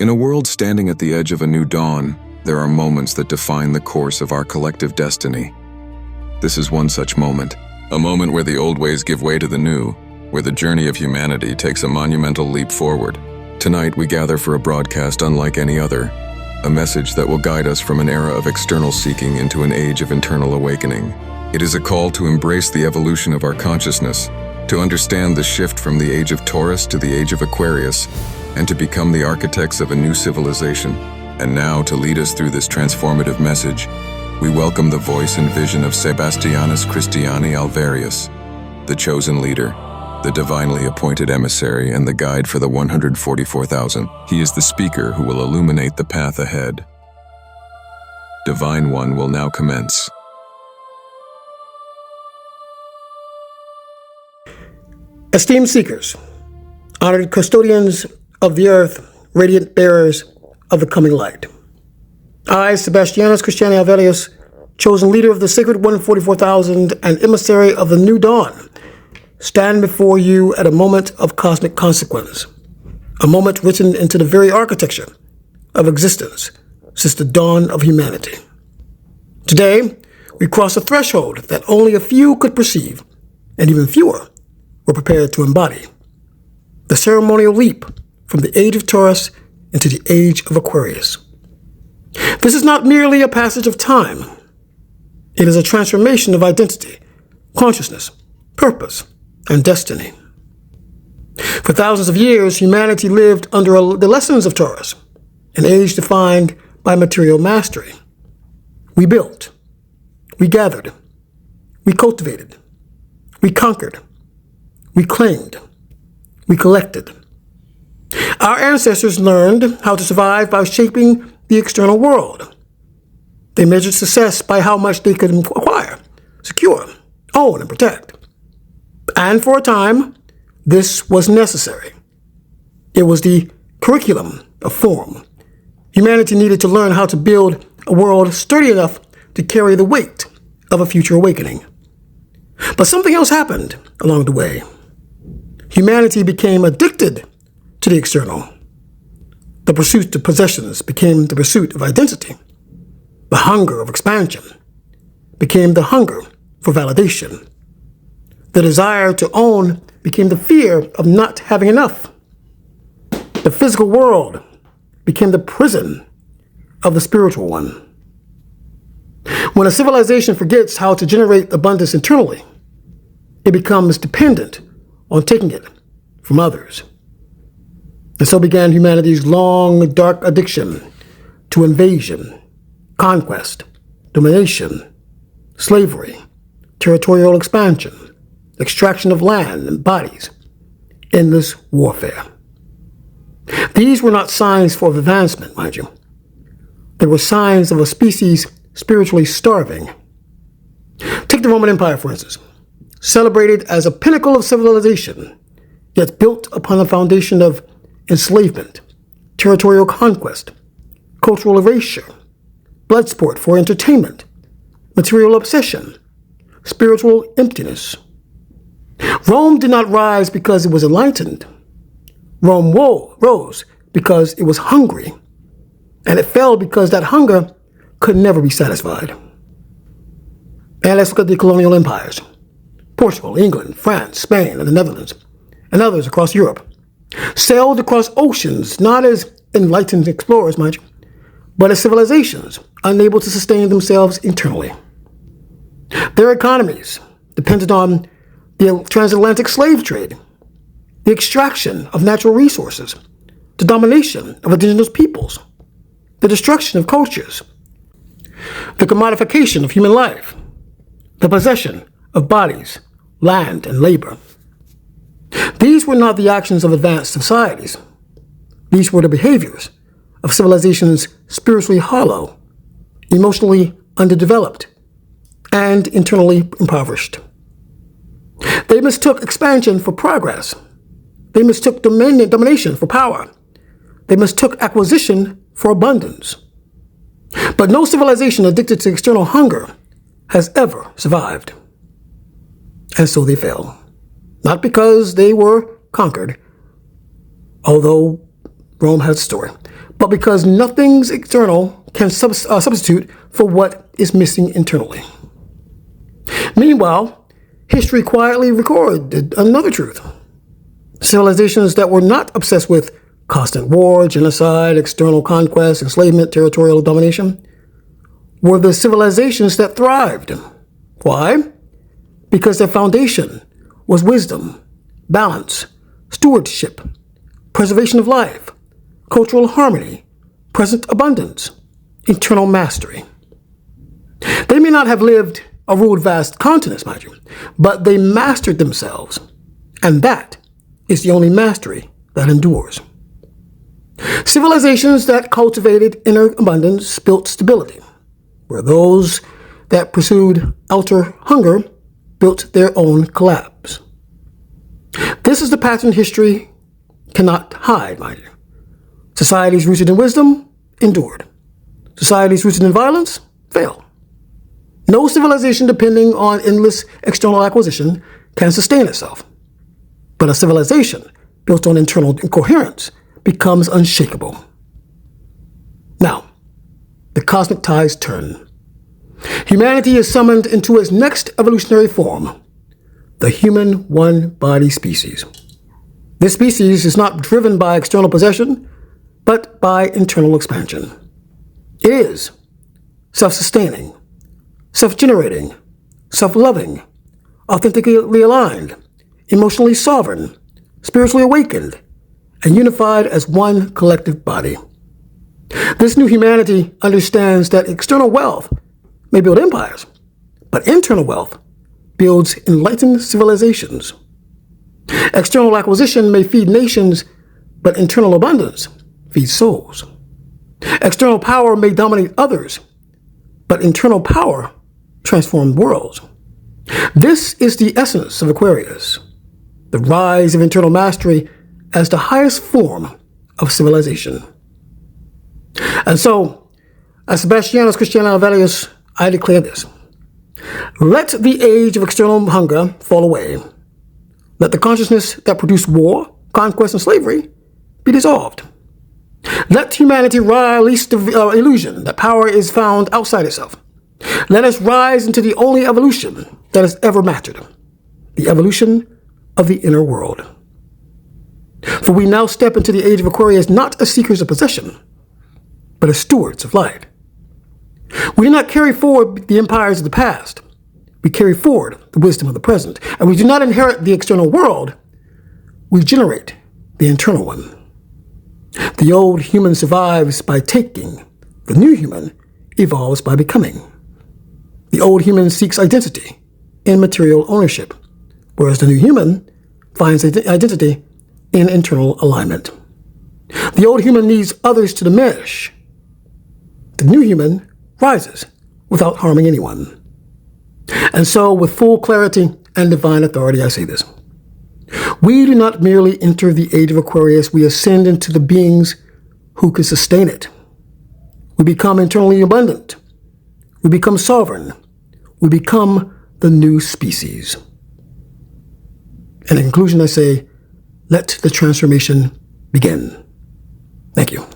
In a world standing at the edge of a new dawn, there are moments that define the course of our collective destiny. This is one such moment, a moment where the old ways give way to the new, where the journey of humanity takes a monumental leap forward. Tonight we gather for a broadcast unlike any other, a message that will guide us from an era of external seeking into an age of internal awakening. It is a call to embrace the evolution of our consciousness, to understand the shift from the Age of Taurus to the Age of Aquarius, and to become the architects of a new civilization. And now, to lead us through this transformative message, we welcome the voice and vision of Sébastianus Christiani Alvérius, the chosen leader, the divinely appointed emissary, and the guide for the 144,000. He is the speaker who will illuminate the path ahead. Divine One will now commence. Esteemed seekers, honored custodians of the earth, radiant bearers of the coming light. I, Sébastianus Christiani Alvérius, chosen leader of the sacred 144,000 and emissary of the new dawn, stand before you at a moment of cosmic consequence, a moment written into the very architecture of existence since the dawn of humanity. Today, we cross a threshold that only a few could perceive, and even fewer were prepared to embody. The ceremonial leap from the Age of Taurus into the Age of Aquarius. This is not merely a passage of time. It is a transformation of identity, consciousness, purpose, and destiny. For thousands of years, humanity lived under the lessons of Taurus, an age defined by material mastery. We built, we gathered, we cultivated, we conquered, we claimed, we collected. Our ancestors learned how to survive by shaping the external world. They measured success by how much they could acquire, secure, own, and protect. And for a time, this was necessary. It was the curriculum of form. Humanity needed to learn how to build a world sturdy enough to carry the weight of a future awakening. But something else happened along the way. Humanity became addicted to the external. The pursuit of possessions became the pursuit of identity. The hunger of expansion became the hunger for validation. The desire to own became the fear of not having enough. The physical world became the prison of the spiritual one. When a civilization forgets how to generate abundance internally, it becomes dependent on taking it from others. And so began humanity's long, dark addiction to invasion, conquest, domination, slavery, territorial expansion, extraction of land and bodies, endless warfare. These were not signs for advancement, mind you. They were signs of a species spiritually starving. Take the Roman Empire, for instance, celebrated as a pinnacle of civilization, yet built upon a foundation of enslavement, territorial conquest, cultural erasure, blood sport for entertainment, material obsession, spiritual emptiness. Rome did not rise because it was enlightened. Rome rose because it was hungry, and it fell because that hunger could never be satisfied. And let's look at the colonial empires. Portugal, England, France, Spain, and the Netherlands, and others across Europe, sailed across oceans not as enlightened explorers, mind you, but as civilizations unable to sustain themselves internally. Their economies depended on the transatlantic slave trade, the extraction of natural resources, the domination of indigenous peoples, the destruction of cultures, the commodification of human life, the possession of bodies, land, and labor. These were not the actions of advanced societies. These were the behaviors of civilizations spiritually hollow, emotionally underdeveloped, and internally impoverished. They mistook expansion for progress. They mistook domination for power. They mistook acquisition for abundance. But no civilization addicted to external hunger has ever survived. And so they fell. Not because they were conquered, although Rome has a story, but because nothing's external can substitute for what is missing internally. Meanwhile, history quietly recorded another truth. Civilizations that were not obsessed with constant war, genocide, external conquest, enslavement, territorial domination, were the civilizations that thrived. Why? Because their foundation was wisdom, balance, stewardship, preservation of life, cultural harmony, present abundance, internal mastery. They may not have lived or ruled vast continents, mind you, but they mastered themselves, and that is the only mastery that endures. Civilizations that cultivated inner abundance built stability, where those that pursued outer hunger built their own collapse. This is the pattern history cannot hide, mind you. Societies rooted in wisdom endured. Societies rooted in violence failed. No civilization depending on endless external acquisition can sustain itself. But a civilization built on internal incoherence becomes unshakable. Now, the cosmic tides turn. Humanity is summoned into its next evolutionary form, the human one-body species. This species is not driven by external possession, but by internal expansion. It is self-sustaining, self-generating, self-loving, authentically aligned, emotionally sovereign, spiritually awakened, and unified as one collective body. This new humanity understands that external wealth may build empires, but internal wealth builds enlightened civilizations. External acquisition may feed nations, but internal abundance feeds souls. External power may dominate others, but internal power transforms worlds. This is the essence of Aquarius, the rise of internal mastery as the highest form of civilization. And so, as Sébastianus Christiani Alvérius, I declare this: let the age of external hunger fall away. Let the consciousness that produced war, conquest, and slavery be dissolved. Let humanity release the illusion that power is found outside itself. Let us rise into the only evolution that has ever mattered, the evolution of the inner world. For we now step into the age of Aquarius not as seekers of possession, but as stewards of light. We do not carry forward the empires of the past. We carry forward the wisdom of the present. And we do not inherit the external world. We generate the internal one. The old human survives by taking. The new human evolves by becoming. The old human seeks identity in material ownership, whereas the new human finds identity in internal alignment. The old human needs others to diminish. The new human rises without harming anyone. And so, with full clarity and divine authority, I say this: we do not merely enter the age of Aquarius, we ascend into the beings who can sustain it. We become internally abundant. We become sovereign. We become the new species. And in conclusion, I say, let the transformation begin. Thank you.